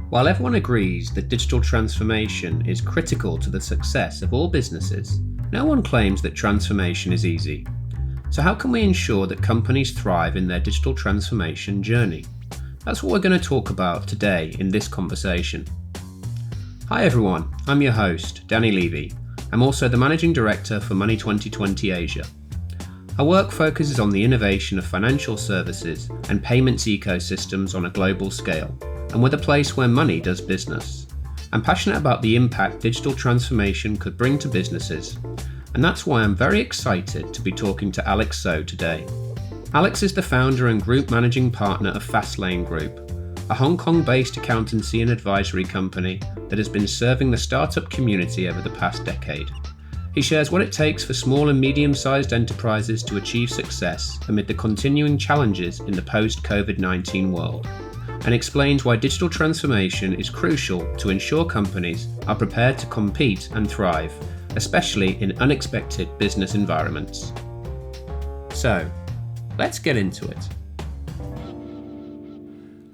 While everyone agrees that digital transformation is critical to the success of all businesses, no one claims that transformation is easy. So how can we ensure that companies thrive in their digital transformation journey? That's what we're going to talk about today in this conversation. Hi everyone, I'm your host, Danny Levy. I'm also the Managing Director for Money 2020 Asia. Our work focuses on the innovation of financial services and payments ecosystems on a global scale, and we're the place where money does business. I'm passionate about the impact digital transformation could bring to businesses, and that's why I'm very excited to be talking to Alex So today. Alex is the founder and group managing partner of FastLane Group, a Hong Kong-based accountancy and advisory company that has been serving the startup community over the past decade. He shares what it takes for small and medium-sized enterprises to achieve success amid the continuing challenges in the post-COVID-19 world, and explains why digital transformation is crucial to ensure companies are prepared to compete and thrive, especially in unexpected business environments. So, let's get into it.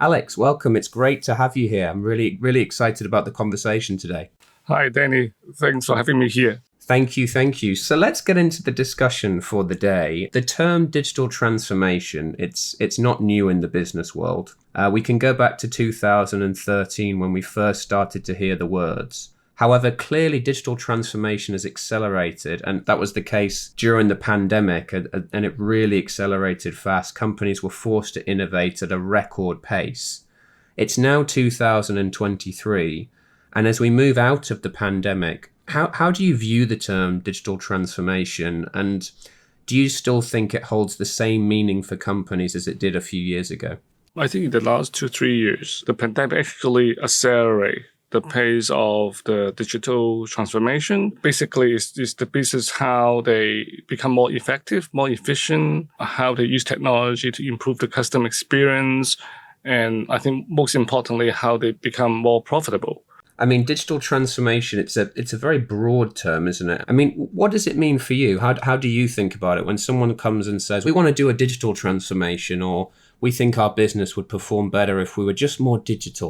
Alex, welcome. It's great to have you here. I'm really excited about the conversation today. Hi, Danny. Thanks for having me here. Thank you. So let's get into the discussion for the day. The term digital transformation, it's not new in the business world. We can go back to 2013 when we first started to hear the words. However, clearly digital transformation has accelerated, and that was the case during the pandemic, and it really accelerated fast. Companies were forced to innovate at a record pace. It's now 2023, and as we move out of the pandemic, how do you view the term digital transformation, and do you still think it holds the same meaning for companies as it did a few years ago? I think in the last 2-3 years, the pandemic actually accelerated the pace of the digital transformation. Basically, it's the business, how they become more effective, more efficient, how they use technology to improve the customer experience, and I think most importantly, how they become more profitable. I mean, digital transformation, it's a very broad term, isn't it? I mean, what does it mean for you? How do you think about it when someone comes and says, we want to do a digital transformation, or we think our business would perform better if we were just more digital?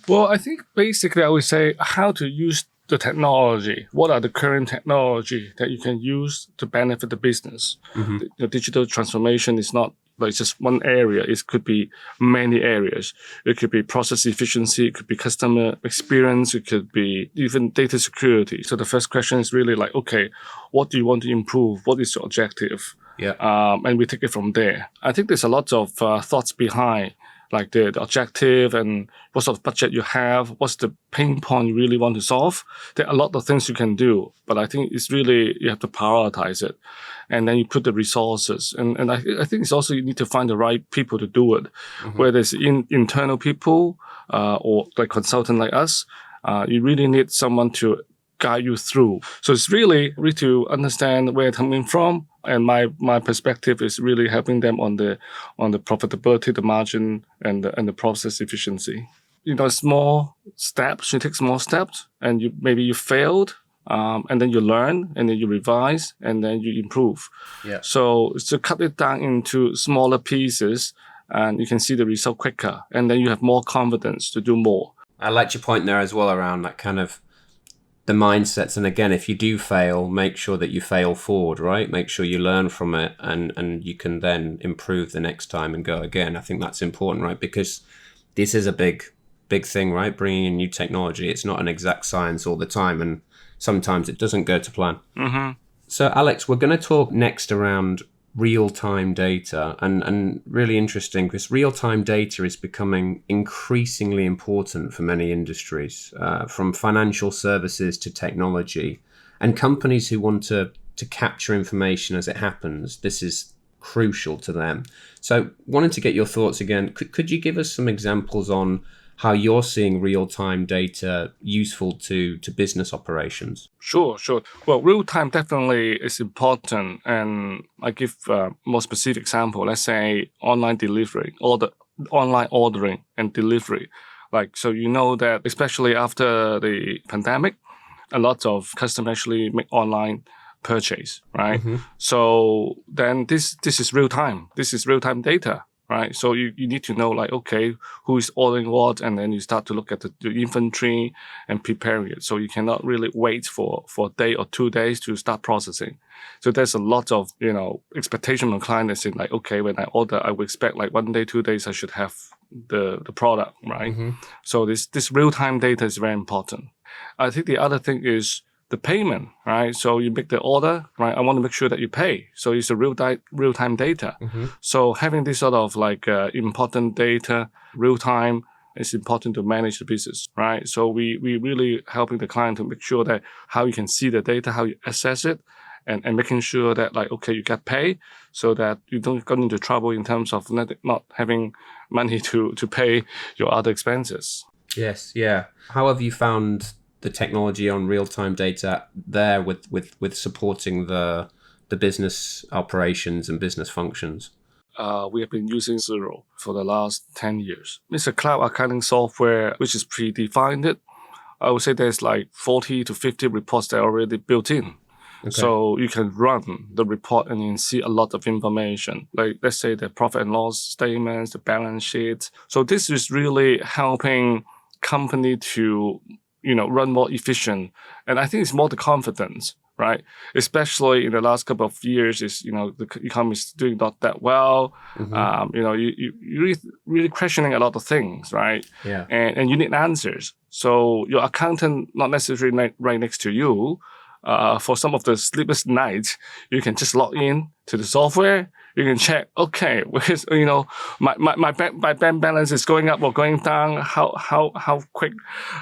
Well, I think basically I would say how to use the technology. What are the current technology that you can use to benefit the business? Mm-hmm. The digital transformation is not like just one area. It could be many areas. It could be process efficiency. It could be customer experience. It could be even data security. So the first question is really like, okay, what do you want to improve? What is your objective? Yeah. And we take it from there. I think there's a lot of thoughts behind, like the objective and what sort of budget you have, what's the pain point you really want to solve. There are a lot of things you can do, but I think it's really, you have to prioritize it. And then you put the resources. And I think it's also, you need to find the right people to do it. Mm-hmm. Whether it's internal people or like consultant like us, you really need someone to guide you through. So it's really to understand where it's coming from. And my perspective is really helping them on the profitability, the margin, and the process efficiency. Small steps. You take small steps, and you failed, and then you learn, and then you revise, and then you improve. Yeah. So to cut it down into smaller pieces, and you can see the result quicker, and then you have more confidence to do more. I liked your point there as well around that kind of the mindsets. And again, if you do fail, make sure that you fail forward, right? Make sure you learn from it and you can then improve the next time and go again. I think that's important, right? Because this is a big thing, right? Bringing in new technology. It's not an exact science all the time, and sometimes it doesn't go to plan. Mm-hmm. So Alex, we're going to talk next around real-time data, and really interesting because real-time data is becoming increasingly important for many industries, from financial services to technology, and companies who want to capture information as it happens. This is crucial to them. So wanted to get your thoughts again. Could you give us some examples on how you're seeing real-time data useful to business operations? Sure. Well, real-time definitely is important. And I give a more specific example. Let's say online delivery, or the online ordering and delivery. So that especially after the pandemic, a lot of customers actually make online purchase, right? Mm-hmm. So then this is real-time. This is real-time data. right? So you need to know like, okay, who is ordering what, and then you start to look at the inventory and preparing it. So you cannot really wait for a day or 2 days to start processing. So there's a lot of, expectation from client that say like, okay, when I order, I would expect like 1 day, 2 days, I should have the product, right? So this real-time data is very important. I think the other thing is the payment, right? So you make the order, right? I want to make sure that you pay. So it's a real-time data. So having this sort of like important data, real-time, is important to manage the business, right? So we really helping the client to make sure that how you can see the data, how you assess it, and making sure that like, okay, you get paid so that you don't get into trouble in terms of not having money to pay your other expenses. Yes, yeah. How have you found the technology on real-time data there with supporting the business operations and business functions? We have been using XERO for the last 10 years. It's a cloud accounting software which is predefined. I would say there's like 40 to 50 reports that are already built in. Okay. So you can run the report and you can see a lot of information. Like let's say the profit and loss statements, the balance sheets. So this is really helping company to, run more efficient. And I think it's more the confidence, right? Especially in the last couple of years, the economy is doing not that well. You're really questioning a lot of things, right? Yeah. And you need answers. So your accountant not necessarily right next to you. For some of the sleepless nights, you can just log in to the software. You can check, okay, my bank balance is going up or going down. How quick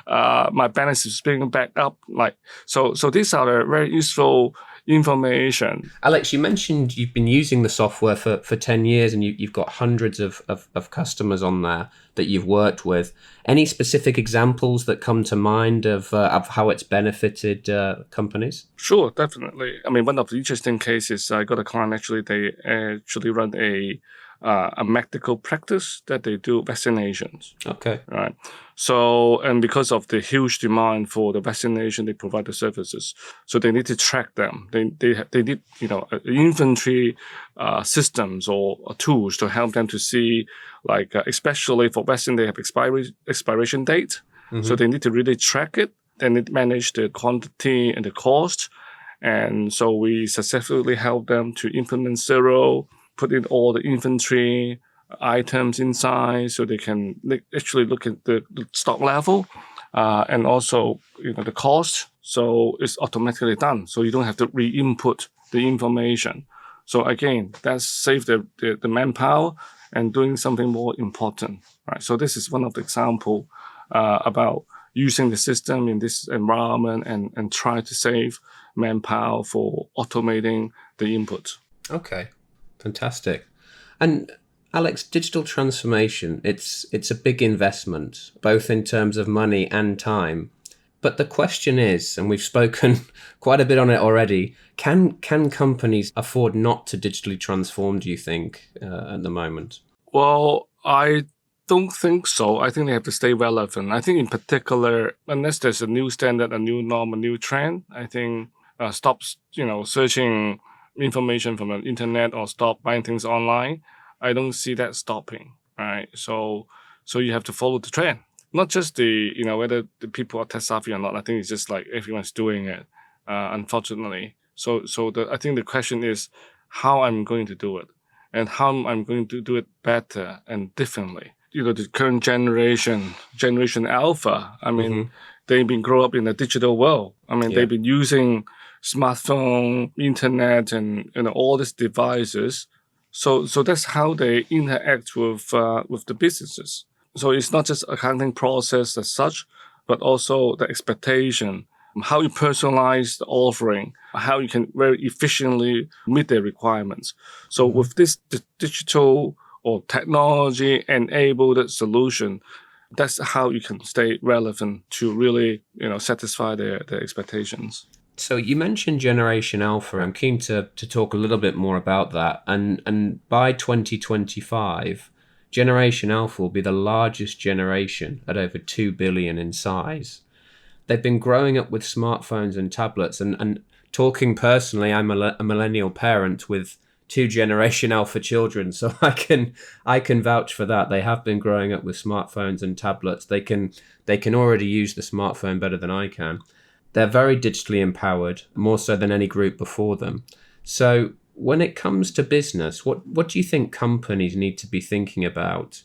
my balance is being back up. Like so these are the very useful information. Alex, you mentioned you've been using the software for 10 years and you've got hundreds of customers on there that you've worked with. Any specific examples that come to mind of how it's benefited companies? Sure, definitely. I mean, one of the interesting cases, I got a client they actually run a medical practice that they do vaccinations. Okay. Right. So, and because of the huge demand for the vaccination, they provide the services. So they need to track them. They need, inventory systems or tools to help them to see, like, especially for vaccine, they have expiration date. So they need to really track it. Then they manage the quantity and the cost. And so we successfully help them to implement XERO, put in all the inventory items inside so they can actually look at the stock level and also the cost. So it's automatically done. So you don't have to re-input the information. So again, that saves the manpower and doing something more important. Right. So this is one of the examples about using the system in this environment and try to save manpower for automating the input. Okay. Fantastic. And Alex, digital transformation, it's a big investment, both in terms of money and time. But the question is, and we've spoken quite a bit on it already, can companies afford not to digitally transform, do you think, at the moment? Well, I don't think so. I think they have to stay relevant. I think in particular, unless there's a new standard, a new norm, a new trend, I think stop, searching information from the internet or stop buying things online. I don't see that stopping, right? So you have to follow the trend, not just whether the people are tech savvy or not. I think it's just like everyone's doing it, unfortunately. So I think the question is how I'm going to do it and how I'm going to do it better and differently. The current generation Alpha, I mean, they've been grown up in a digital world. I mean, they've been using smartphone, internet, and all these devices. So that's how they interact with the businesses. So it's not just accounting process as such, but also the expectation, how you personalize the offering, how you can very efficiently meet their requirements. So with this digital or technology-enabled solution, that's how you can stay relevant to really satisfy their expectations. So you mentioned Generation Alpha. I'm keen to talk a little bit more about that. And by 2025, Generation Alpha will be the largest generation at over 2 billion in size. They've been growing up with smartphones and tablets. And talking personally, I'm a millennial parent with two Generation Alpha children, so I can vouch for that. They have been growing up with smartphones and tablets. They can already use the smartphone better than I can. They're very digitally empowered, more so than any group before them. So when it comes to business, what do you think companies need to be thinking about?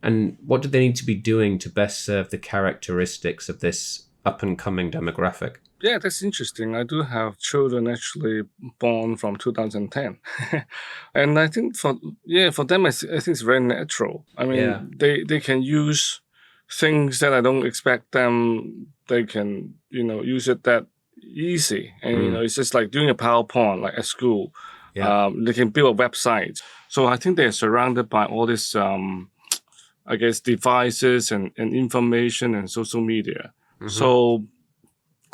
And what do they need to be doing to best serve the characteristics of this up-and-coming demographic? Yeah, that's interesting. I do have children actually born from 2010. And I think for them, I think it's very natural. I mean, Yeah. they can use things that I don't expect them. They can, use it that easy. And, it's just like doing a PowerPoint, like at school. Yeah. They can build a website. So I think they're surrounded by all this, I guess, devices and information and social media. So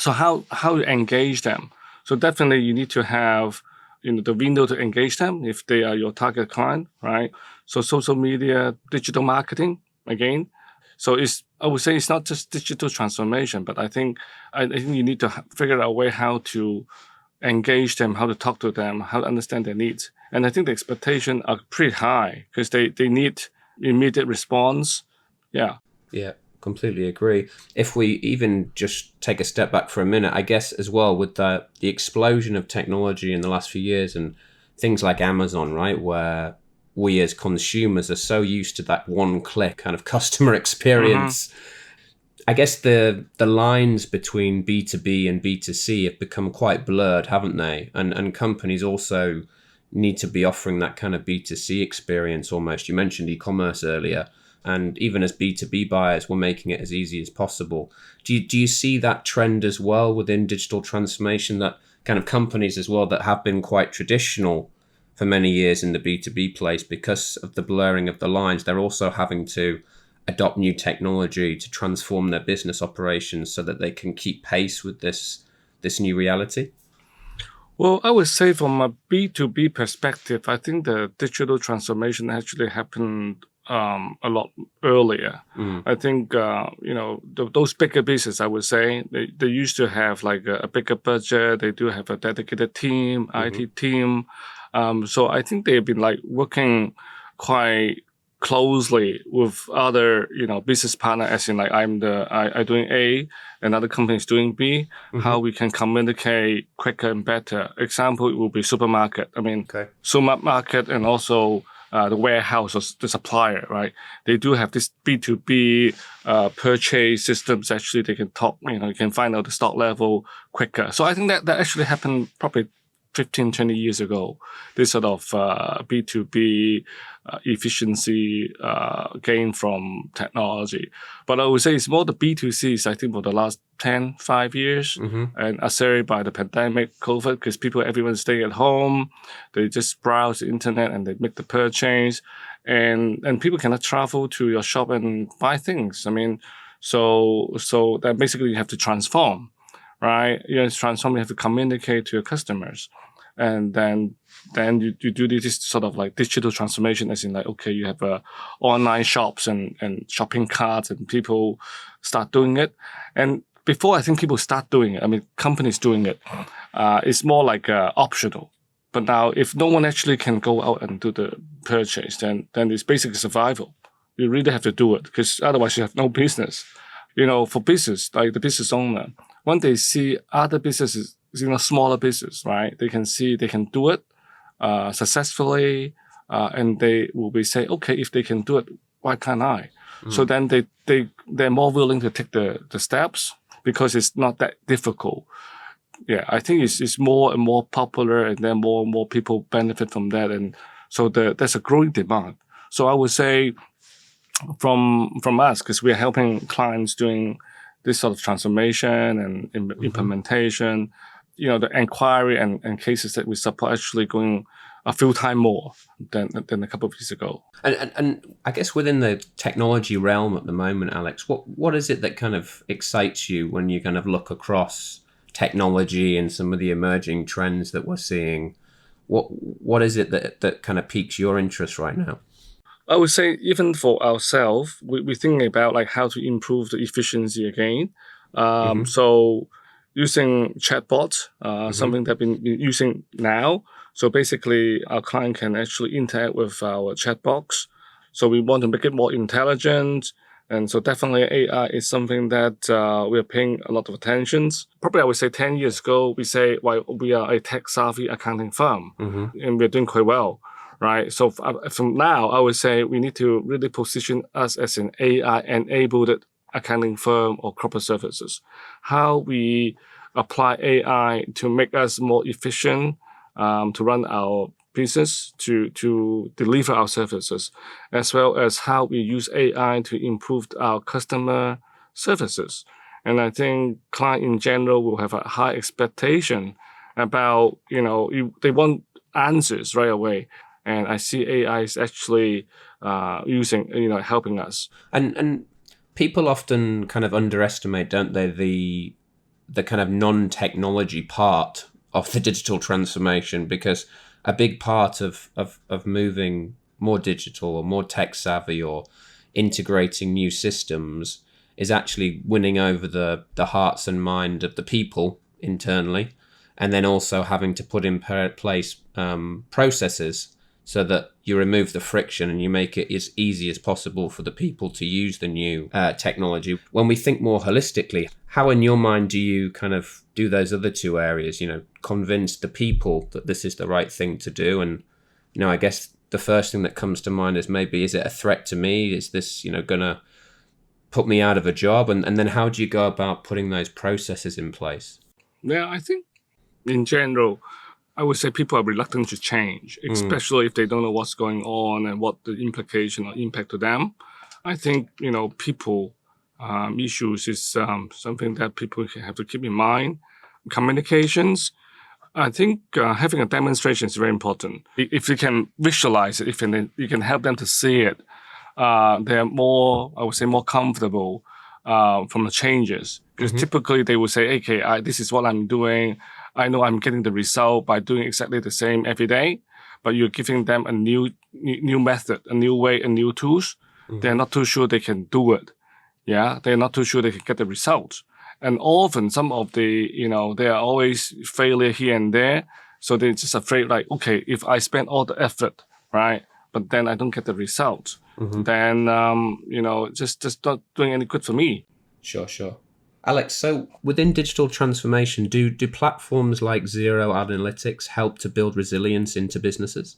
how you engage them? So definitely you need to have the window to engage them if they are your target client, right? So social media, digital marketing again. So I would say it's not just digital transformation, but I think you need to figure out a way how to engage them, how to talk to them, how to understand their needs. And I think the expectations are pretty high because they need immediate response. Yeah. Yeah, completely agree. If we even just take a step back for a minute, I guess as well with the explosion of technology in the last few years and things like Amazon, right, where we as consumers are so used to that one-click kind of customer experience. I guess the lines between B2B and B2C have become quite blurred, haven't they? And companies also need to be offering that kind of B2C experience almost. You mentioned e-commerce earlier. And even as B2B buyers, we're making it as easy as possible. Do you see that trend as well within digital transformation, that kind of companies as well that have been quite traditional for many years in the B2B place, because of the blurring of the lines, they're also having to adopt new technology to transform their business operations so that they can keep pace with this new reality? Well, I would say from a B2B perspective, I think the digital transformation actually happened a lot earlier. I think, those bigger businesses, I would say, they used to have like a bigger budget. They do have a dedicated team, IT team. So I think they've been like working quite closely with other, business partner, as in like I'm doing A, another company is doing B, how we can communicate quicker and better. Example, it will be supermarket. I mean, supermarket and also the warehouse or the supplier, right? They do have this B2B purchase systems. Actually, they can talk, you can find out the stock level quicker. So I think that actually happened probably 15, 20 years ago, this sort of B2B efficiency gain from technology. But I would say it's more the B2Cs, I think, for the last 5 years, and accelerated by the pandemic, COVID, because everyone's staying at home. They just browse the internet and they make the purchase. And people cannot travel to your shop and buy things. I mean, so that basically you have to transform. Right? You have to communicate to your customers. And then you do this sort of like digital transformation, as in like, okay, you have online shops and shopping carts, and people start doing it. And before I think people start doing it, I mean, companies doing it, it's more like optional. But now if no one actually can go out and do the purchase, then it's basically survival. You really have to do it, because otherwise you have no business. For business, like the business owner, when they see other businesses, smaller business, right? They can see they can do it successfully, and they will be say, okay, if they can do it, why can't I? So then they're more willing to take the steps, because it's not that difficult. Yeah, I think it's more and more popular, and then more and more people benefit from that, and so there's a growing demand. So I would say from us, because we're helping clients doing this sort of transformation and implementation, the inquiry and cases that we support actually going a few times more than a couple of years ago. And I guess within the technology realm at the moment, Alex, what is it that kind of excites you when you kind of look across technology and some of the emerging trends that we're seeing? What is it that kind of piques your interest right now? I would say even for ourselves, we're thinking about like how to improve the efficiency again. So using chatbots, something that we've been using now. So basically, our client can actually interact with our chat box. So we want to make it more intelligent. And so definitely AI is something that we're paying a lot of attention. Probably I would say 10 years ago, we say, well, we are a tech-savvy accounting firm, and we're doing quite well, right? So from now, I would say we need to really position us as an AI-enabled accounting firm or corporate services. How we apply AI to make us more efficient, to run our business, to deliver our services, as well as how we use AI to improve our customer services. And I think client in general will have a high expectation about, they want answers right away. And I see AI is actually helping us. And people often kind of underestimate, don't they, the kind of non-technology part of the digital transformation, because a big part of moving more digital or more tech savvy or integrating new systems is actually winning over the hearts and mind of the people internally, and then also having to put in place processes so that you remove the friction and you make it as easy as possible for the people to use the new technology. When we think more holistically, how in your mind do you kind of do those other two areas, convince the people that this is the right thing to do? And, I guess the first thing that comes to mind is maybe, is it a threat to me? Is this, going to put me out of a job? And then how do you go about putting those processes in place? Yeah, I think in general, I would say people are reluctant to change, especially if they don't know what's going on and what the implication or impact to them. I think, people issues is something that people have to keep in mind. Communications, I think having a demonstration is very important. If you can visualize it, if you can help them to see it, they're more, I would say, more comfortable from the changes. Because typically they will say, okay, this is what I'm doing. I know I'm getting the result by doing exactly the same every day, but you're giving them a new method, a new way, a new tools. They're not too sure they can do it. Yeah, they're not too sure they can get the results. And often some of the, there are always failure here and there. So they're just afraid, like, okay, if I spend all the effort, right, but then I don't get the results, then, just not doing any good for me. Sure. Alex, so within digital transformation, do platforms like XERO Analytics help to build resilience into businesses?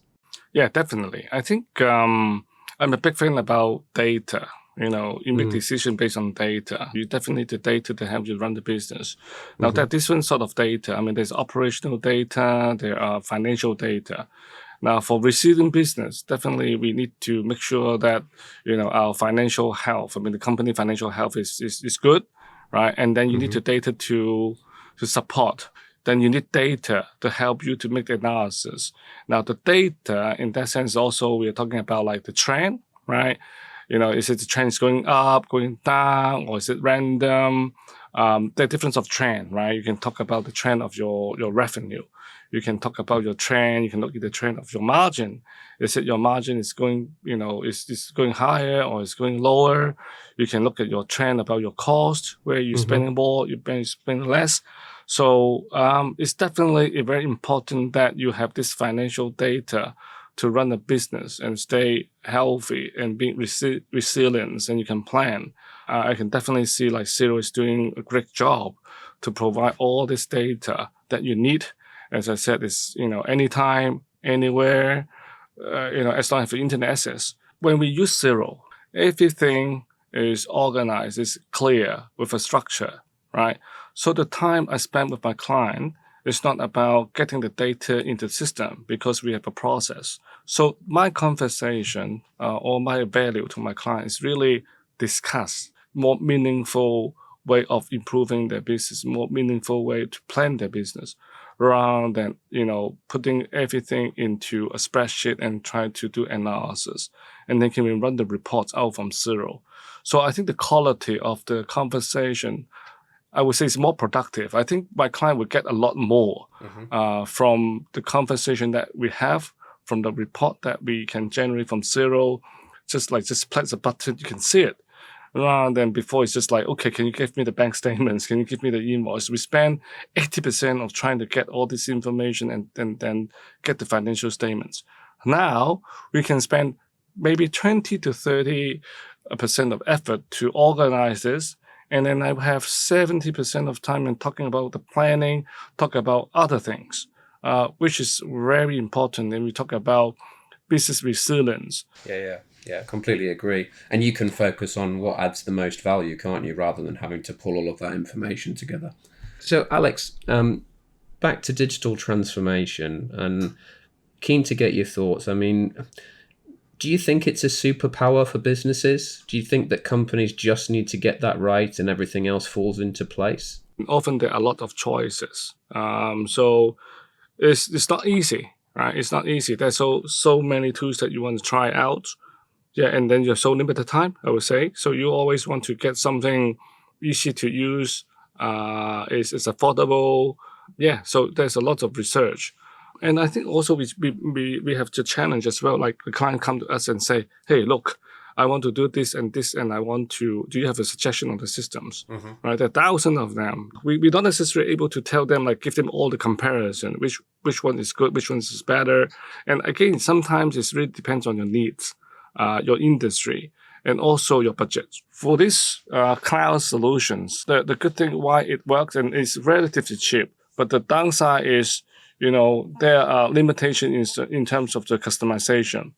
Yeah, definitely. I think I'm a big fan about data. You make decisions based on data. You definitely need the data to help you run the business. Now, there are different sort of data. I mean, there's operational data, there are financial data. Now, for resilient business, definitely we need to make sure that, our financial health, the company financial health is good, right? And then you need the data to support. Then you need data to help you to make the analysis. Now, the data, in that sense, also we're talking about like the trend, right? Is it the trend is going up, going down, or is it random? There are different of trend, right? You can talk about the trend of your revenue. You can talk about your trend. You can look at the trend of your margin. Is it your margin is going, is going higher or is going lower? You can look at your trend about your cost, where you're spending more, you're spending less. So it's definitely very important that you have this financial data to run a business and stay healthy and being resilient, and you can plan. I can definitely see like XERO is doing a great job to provide all this data that you need. As I said, it's, anytime, anywhere, as long as you have internet access. When we use XERO, everything is organized, is clear with a structure, right? So the time I spend with my client is not about getting the data into the system, because we have a process. So my conversation or my value to my client is really discuss more meaningful way of improving their business, more meaningful way to plan their business, rather than, putting everything into a spreadsheet and trying to do analysis. And then can we run the reports out from XERO? So I think the quality of the conversation, I would say, is more productive. I think my client will get a lot more from the conversation that we have, from the report that we can generate from XERO. Just press a button, you can see it. rather than before it's just like, okay, can you give me the bank statements? Can you give me the invoice? We spend 80% of trying to get all this information and then get the financial statements. Now we can spend maybe 20 to 30% of effort to organize this. And then I have 70% of time in talking about the planning, talk about other things, which is very important. And we talk about business resilience. Yeah, completely agree. And you can focus on what adds the most value, can't you, rather than having to pull all of that information together. So, Alex, back to digital transformation, and keen to get your thoughts. I mean, do you think it's a superpower for businesses? Do you think that companies just need to get that right and everything else falls into place? Often there are a lot of choices. So it's not easy, right? It's not easy. There's so many tools that you want to try out. Yeah, and then you have so limited time, I would say. So you always want to get something easy to use, is affordable. Yeah, so there's a lot of research. And I think also we have the challenge as well. Like the client come to us and say, hey, look, I want to do this, and do you have a suggestion on the systems? Mm-hmm. Right? There are thousands of them. We don't necessarily able to tell them, like, give them all the comparison, which one is good, which one is better. And again, sometimes it really depends on your needs, your industry, and also your budget. For these cloud solutions, the good thing why it works and it's relatively cheap, but the downside is, there are limitations in terms of the customization.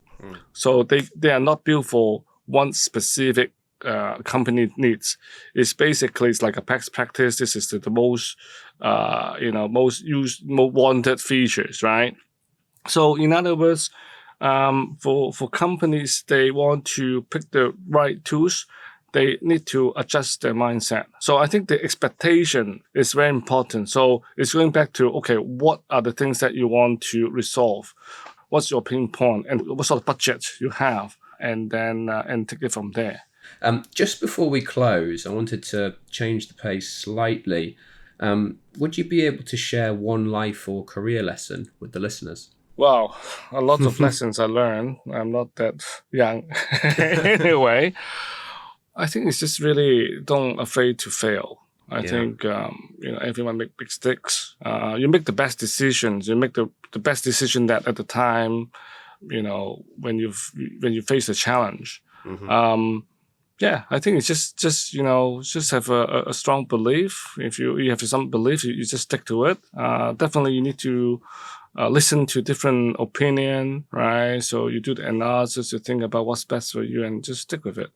So they are not built for one specific company needs. It's like a best practice. This is the most, most used, most wanted features, right? So in other words, for companies, they want to pick the right tools. They need to adjust their mindset. So I think the expectation is very important. So it's going back to, okay, what are the things that you want to resolve? What's your pain point and what sort of budget you have? And then and take it from there. Just before we close, I wanted to change the pace slightly. Would you be able to share one life or career lesson with the listeners? Wow, a lot of lessons I learned. I'm not that young. Anyway, I think it's just really don't afraid to fail. I think everyone make big mistakes. You make the best decisions. You make the best decision that at the time, when you face a challenge. Mm-hmm. I think it's just have a strong belief. If you have some belief, you just stick to it. Definitely, you need to listen to different opinion, right? So you do the analysis, you think about what's best for you, and just stick with it.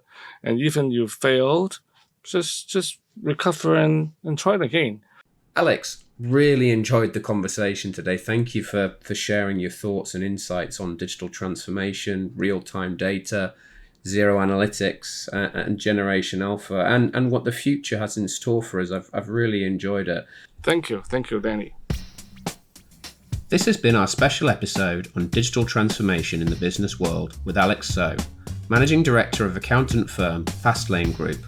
And even you failed, just recover and try it again. Alex, really enjoyed the conversation today. Thank you for sharing your thoughts and insights on digital transformation, real-time data, XERO analytics, and Generation Alpha, and what the future has in store for us. I've really enjoyed it. Thank you, Danny. This has been our special episode on digital transformation in the business world with Alex So, Managing Director of accountant firm FastLane Group,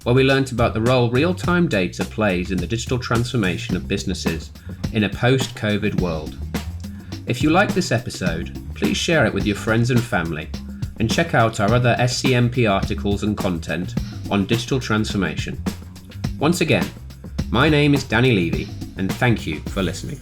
where we learnt about the role real-time data plays in the digital transformation of businesses in a post-COVID world. If you like this episode, please share it with your friends and family, and check out our other SCMP articles and content on digital transformation. Once again, my name is Danny Levy, and thank you for listening.